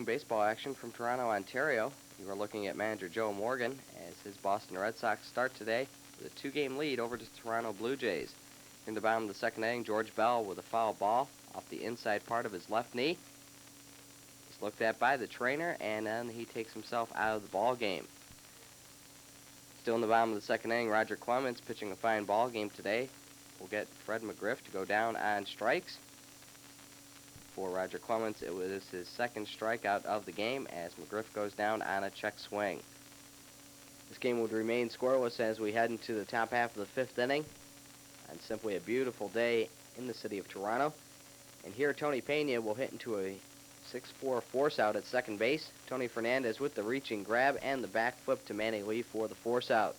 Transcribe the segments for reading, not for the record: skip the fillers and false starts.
afternoon baseball action from Toronto, Ontario. You are looking at manager Joe Morgan as his Boston Red Sox start today with a 2-game lead over the Toronto Blue Jays. In the bottom of the second inning, George Bell with a foul ball off the inside part of his left knee. He's looked at by the trainer, and then he takes himself out of the ball game. Still in the bottom of the second inning, Roger Clemens pitching a fine ball game today. Will get Fred McGriff to go down on strikes. For Roger Clemens, it was his second strikeout of the game as McGriff goes down on a check swing. This game would remain scoreless as we head into the top half of the fifth inning. And simply a beautiful day in the city of Toronto. And here Tony Pena will hit into a 6-4 force out at second base. Tony Fernandez with the reaching grab and the back flip to Manny Lee for the force out.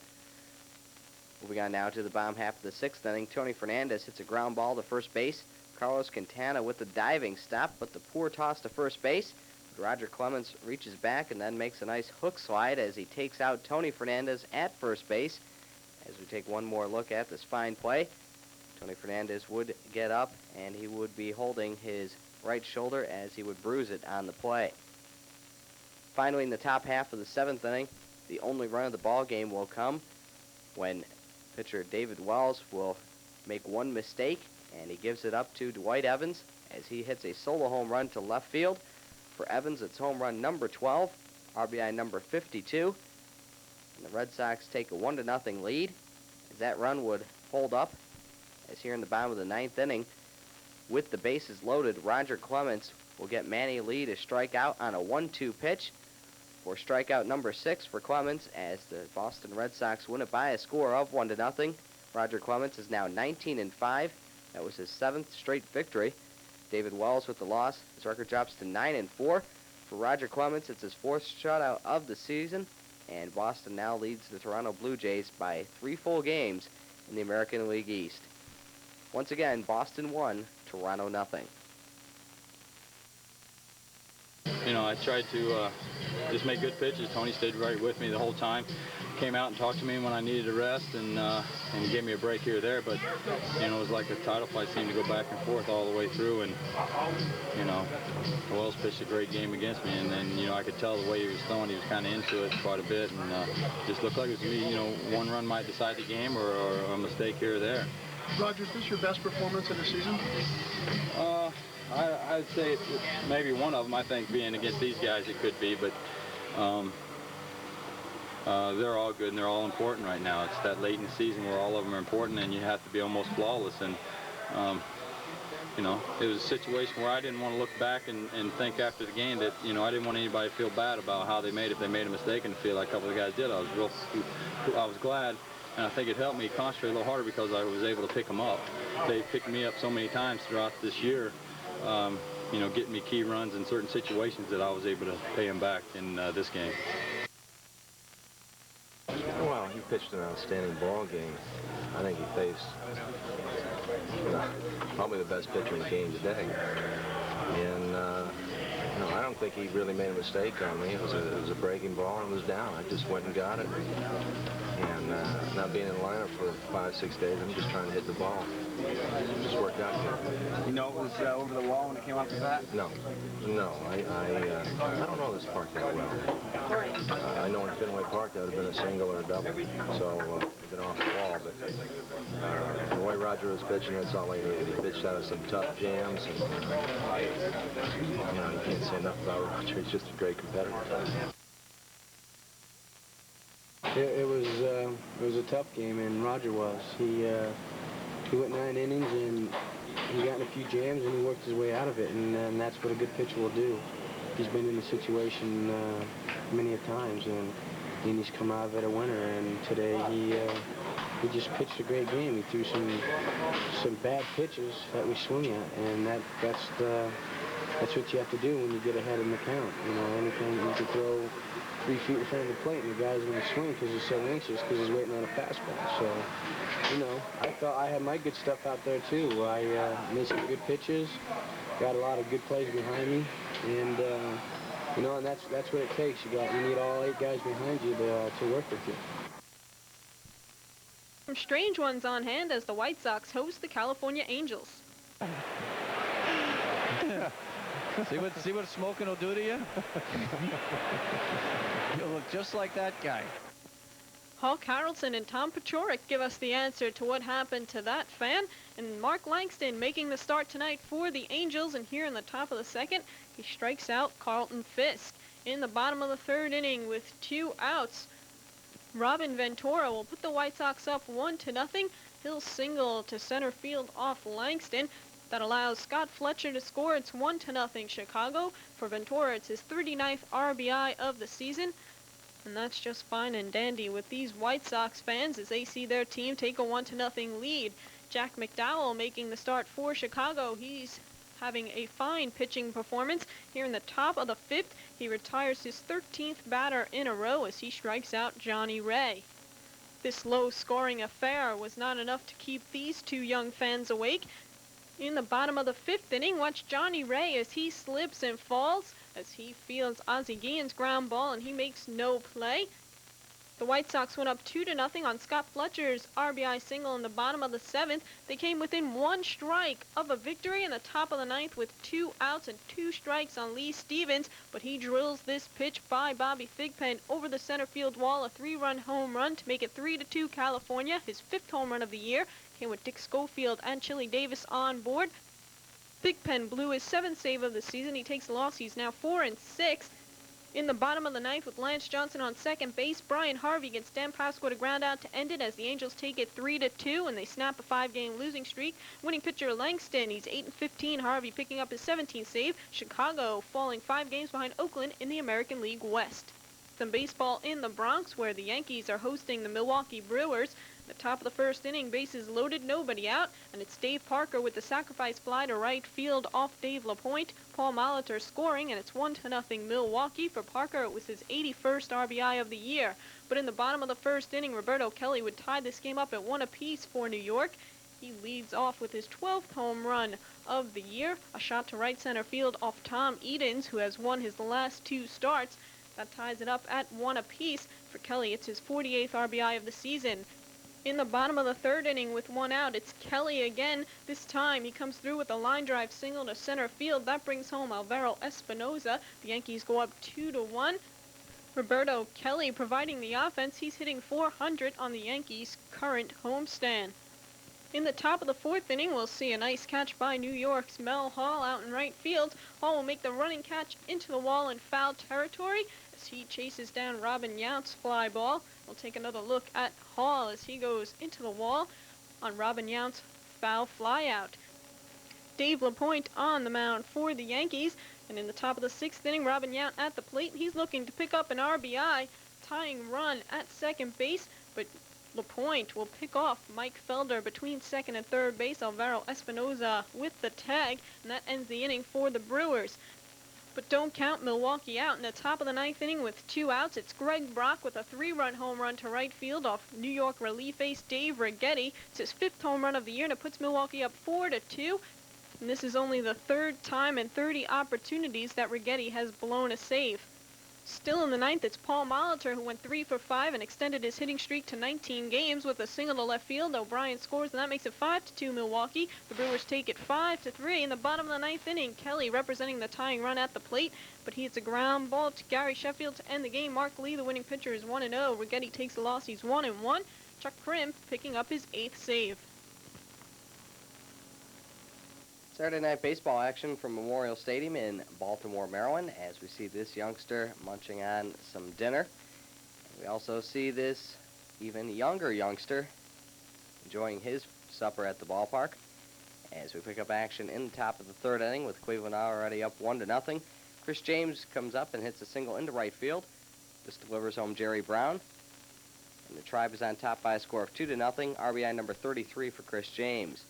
Moving on now to the bottom half of the sixth inning, Tony Fernandez hits a ground ball to first base. Carlos Quintana with the diving stop, but the poor toss to first base. Roger Clemens reaches back and then makes a nice hook slide as he takes out Tony Fernandez at first base. As we take one more look at this fine play, Tony Fernandez would get up and he would be holding his right shoulder as he would bruise it on the play. Finally, in the top half of the seventh inning, the only run of the ball game will come when pitcher David Wells will make one mistake, and he gives it up to Dwight Evans as he hits a solo home run to left field. For Evans, it's home run number 12, RBI number 52. And the Red Sox take a 1-0 lead as that run would hold up. As here in the bottom of the ninth inning, with the bases loaded, Roger Clemens will get Manny Lee to strike out on a 1-2 pitch for strikeout number 6 for Clemens as the Boston Red Sox win it by a score of 1-0. Roger Clemens is now 19-5. That was his 7th straight victory. David Wells with the loss. His record drops to 9-4. For Roger Clemens, it's his 4th shutout of the season, and Boston now leads the Toronto Blue Jays by 3 full games in the American League East. Once again, Boston 1, Toronto 0. You know, I tried to just make good pitches. Tony stayed right with me the whole time. Came out and talked to me when I needed a rest and gave me a break here or there. But, you know, it was like a title fight seemed to go back and forth all the way through. And, you know, Wells pitched a great game against me. And then, you know, I could tell the way he was throwing, he was kind of into it quite a bit. And just looked like it was me, you know, one run might decide the game or a mistake here or there. Roger, is this your best performance of the season? I'd say it's maybe one of them. I think being against these guys it could be, but they're all good and they're all important right now. It's that late in the season where all of them are important and you have to be almost flawless. And you know, it was a situation where I didn't want to look back and think after the game that, you know, I didn't want anybody to feel bad about how they made, if they made a mistake, and feel like a couple of the guys did. I was glad. And I think it helped me concentrate a little harder because I was able to pick them up. They picked me up so many times throughout this year, you know, getting me key runs in certain situations that I was able to pay them back in this game. Well, he pitched an outstanding ball game. I think he faced probably the best pitcher in the game today. And you know, I don't think he really made a mistake on me. It was a breaking ball and it was down. I just went and got it. And not being in the lineup for 5-6 days, I'm just trying to hit the ball. It just worked out good. You know it was over the wall when it came off the bat? No. I don't know this park that well. I know in Fenway Park that would have been a single or a double. So it's been off the wall. But the way Roger was pitching, that's all he needed. He pitched out of some tough jams. And, you know, you can't say enough about Roger. He's just a great competitor. It was a tough game, and Roger was. He went 9 innings, and he got in a few jams, and he worked his way out of it, and that's what a good pitcher will do. He's been in the situation many a times, and he's come out of it a winner. And today he just pitched a great game. He threw some bad pitches that we swing at, and that's what you have to do when you get ahead in the count. You know, anything you can throw 3 feet in front of the plate, and the guy's going to swing because he's so anxious because he's waiting on a fastball. So, you know, I thought I had my good stuff out there too. I made some good pitches, got a lot of good plays behind me, and you know, and that's what it takes. You need all 8 guys behind you to work with you. Some strange ones on hand as the White Sox host the California Angels. See what smoking will do to you? You'll look just like that guy. Hal Carlson and Tom Paciorek give us the answer to what happened to that fan. And Mark Langston making the start tonight for the Angels. And here in the top of the second, he strikes out Carlton Fisk. In the bottom of the third inning with 2 outs, Robin Ventura will put the White Sox up 1-0. He'll single to center field off Langston. That allows Scott Fletcher to score. It's 1-0 Chicago. For Ventura, it's his 39th RBI of the season. And that's just fine and dandy with these White Sox fans as they see their team take a 1-0 lead. Jack McDowell making the start for Chicago. He's having a fine pitching performance. Here in the top of the 5th, he retires his 13th batter in a row as he strikes out Johnny Ray. This low-scoring affair was not enough to keep these 2 young fans awake. In the bottom of the 5th inning, watch Johnny Ray as he slips and falls as he fields Ozzie Guillen's ground ball and he makes no play. The White Sox went up 2-0 on Scott Fletcher's RBI single in the bottom of the 7th. They came within 1 strike of a victory in the top of the 9th with 2 outs and 2 strikes on Lee Stevens, but he drills this pitch by Bobby Thigpen over the center field wall, a 3-run home run to make it 3-2 California. His 5th home run of the year came with Dick Schofield and Chili Davis on board. Thigpen blew his 7th save of the season. He takes the loss. He's now 4-6. In the bottom of the 9th with Lance Johnson on second base, Brian Harvey gets Dan Pasqua to ground out to end it as the Angels take it 3-2 and they snap a 5-game losing streak. Winning pitcher Langston, he's 8-15. Harvey picking up his 17th save. Chicago falling 5 games behind Oakland in the American League West. Some baseball in the Bronx where the Yankees are hosting the Milwaukee Brewers. The top of the 1st inning, bases loaded, nobody out, and it's Dave Parker with the sacrifice fly to right field off Dave LaPointe. Paul Molitor scoring, and it's 1-0 Milwaukee. For Parker, it was his 81st RBI of the year. But in the bottom of the 1st inning, Roberto Kelly would tie this game up at 1 apiece for New York. He leads off with his 12th home run of the year. A shot to right center field off Tom Edens, who has won his last 2 starts. That ties it up at 1 apiece. For Kelly, it's his 48th RBI of the season. In the bottom of the 3rd inning with 1 out, it's Kelly again. This time he comes through with a line drive single to center field. That brings home Alvaro Espinoza. The Yankees go up 2-1. Roberto Kelly providing the offense. He's hitting .400 on the Yankees' current homestand. In the top of the 4th inning, we'll see a nice catch by New York's Mel Hall out in right field. Hall will make the running catch into the wall in foul territory as he chases down Robin Yount's fly ball. We'll take another look at Hall as he goes into the wall on Robin Yount's foul flyout. Dave LaPointe on the mound for the Yankees. And in the top of the 6th inning, Robin Yount at the plate. He's looking to pick up an RBI, tying run at second base. But LaPointe will pick off Mike Felder between second and third base. Alvaro Espinoza with the tag. And that ends the inning for the Brewers. But don't count Milwaukee out. In the top of the 9th inning with 2 outs, it's Greg Brock with a 3-run home run to right field off New York relief ace Dave Righetti. It's his 5th home run of the year, and it puts Milwaukee up 4-2. And this is only the 3rd time in 30 opportunities that Righetti has blown a save. Still in the 9th, it's Paul Molitor who went 3 for 5 and extended his hitting streak to 19 games with a single to left field. O'Brien scores, and that makes it 5-2 Milwaukee. The Brewers take it 5-3 in the bottom of the 9th inning. Kelly representing the tying run at the plate, but he hits a ground ball to Gary Sheffield to end the game. Mark Lee, the winning pitcher, is 1-0. Righetti takes the loss. He's 1-1. Chuck Crimp picking up his 8th save. Saturday night baseball action from Memorial Stadium in Baltimore, Maryland, as we see this youngster munching on some dinner. We also see this even younger youngster enjoying his supper at the ballpark as we pick up action in the top of the 3rd inning with Cleveland already up 1-0. Chris James comes up and hits a single into right field. This delivers home Jerry Brown. And the Tribe is on top by a score of 2-0. RBI number 33 for Chris James.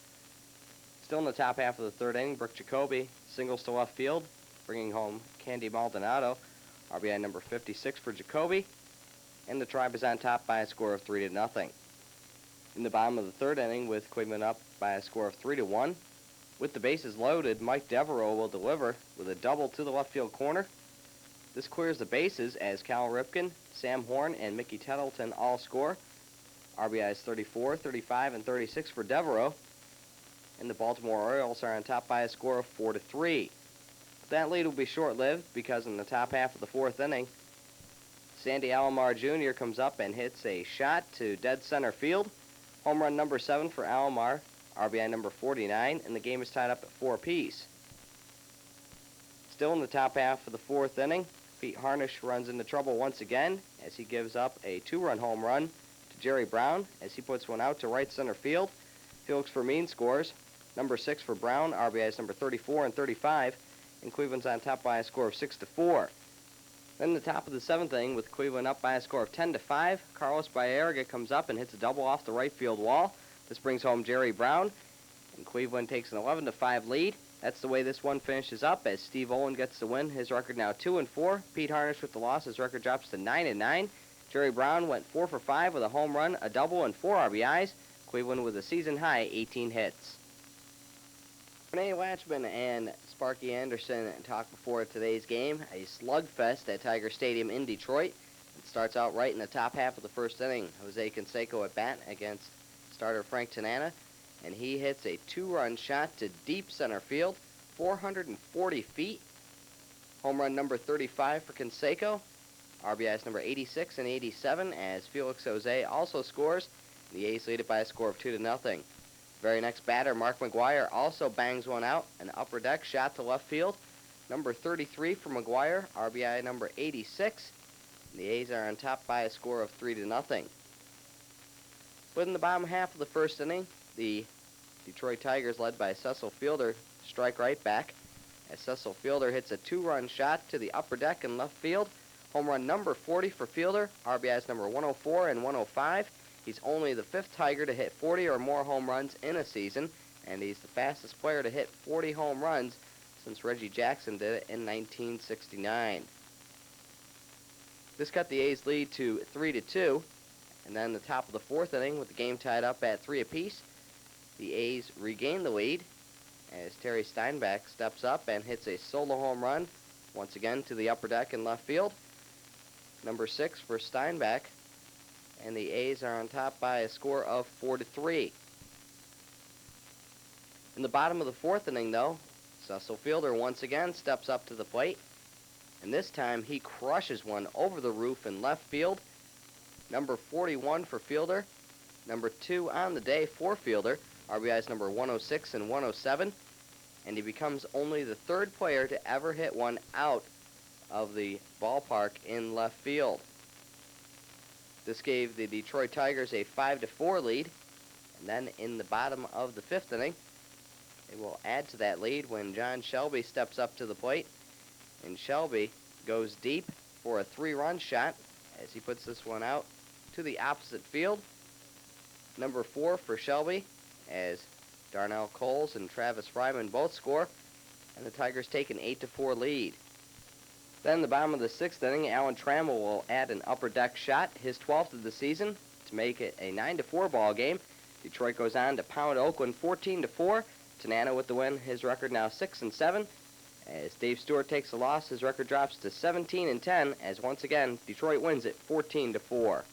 Still in the top half of the 3rd inning, Brooke Jacoby singles to left field, bringing home Candy Maldonado. RBI number 56 for Jacoby. And the Tribe is on top by a score of 3-0. In the bottom of the 3rd inning, with Cleveland up by a score of 3-1, with the bases loaded, Mike Devereaux will deliver with a double to the left field corner. This clears the bases as Cal Ripken, Sam Horn, and Mickey Tettleton all score. RBIs 34, 35, and 36 for Devereaux. And the Baltimore Orioles are on top by a score of 4-3. that lead will be short-lived because in the top half of the fourth inning, Sandy Alomar Jr. comes up and hits a shot to dead center field. Home run number 7 for Alomar, RBI number 49, and the game is tied up at 4 apiece. Still in the top half of the fourth inning, Pete Harnisch runs into trouble once again as he gives up a 2-run home run to Jerry Brown as he puts one out to right center field. Felix Fermin scores. Number 6 for Brown, RBIs number 34 and 35, and Cleveland's on top by a score of 6-4. Then in the top of the 7th inning, with Cleveland up by a score of 10-5, Carlos Baerga comes up and hits a double off the right field wall. This brings home Jerry Brown, and Cleveland takes an 11-5 lead. That's the way this one finishes up as Steve Olin gets the win. His record now 2-4. Pete Harnisch with the loss. His record drops to 9-9. Jerry Brown went 4 for 5 with a home run, a double, and 4 RBIs. Cleveland with a season-high 18 hits. Renee Latchman and Sparky Anderson talked before today's game. A slugfest at Tiger Stadium in Detroit. It starts out right in the top half of the first inning. Jose Canseco at bat against starter Frank Tanana, and he hits a 2-run shot to deep center field, 440 feet. Home run number 35 for Canseco. RBIs number 86 and 87 as Felix Jose also scores. The A's lead it by a score of 2-0. Very next batter, Mark McGuire, also bangs one out, an upper deck shot to left field. Number 33 for McGuire, RBI number 86. The A's are on top by a score of 3-0. But in the bottom half of the first inning, the Detroit Tigers, led by Cecil Fielder, strike right back as Cecil Fielder hits a 2-run shot to the upper deck in left field. Home run number 40 for Fielder, RBIs number 104 and 105. He's only the 5th Tiger to hit 40 or more home runs in a season, and he's the fastest player to hit 40 home runs since Reggie Jackson did it in 1969. This cut the A's lead to 3-2, and then the top of the fourth inning with the game tied up at 3 apiece, the A's regain the lead as Terry Steinbach steps up and hits a solo home run once again to the upper deck in left field. Number 6 for Steinbach, and the A's are on top by a score of 4-3. In the bottom of the fourth inning, though, Cecil Fielder once again steps up to the plate, and this time he crushes one over the roof in left field. Number 41 for Fielder, number 2 on the day for Fielder, RBIs number 106 and 107, and he becomes only the 3rd player to ever hit one out of the ballpark in left field. This gave the Detroit Tigers a 5-4 lead, and then in the bottom of the 5th inning, they will add to that lead when John Shelby steps up to the plate, and Shelby goes deep for a 3-run shot as he puts this one out to the opposite field. Number 4 for Shelby as Darnell Coles and Travis Fryman both score, and the Tigers take an 8-4 lead. Then in the bottom of the 6th inning, Alan Trammell will add an upper deck shot, his 12th of the season, to make it a 9-4 ball game. Detroit goes on to pound Oakland 14-4. Tanana with the win, his record now 6-7. As Dave Stewart takes the loss, his record drops to 17-10 as once again Detroit wins it 14-4.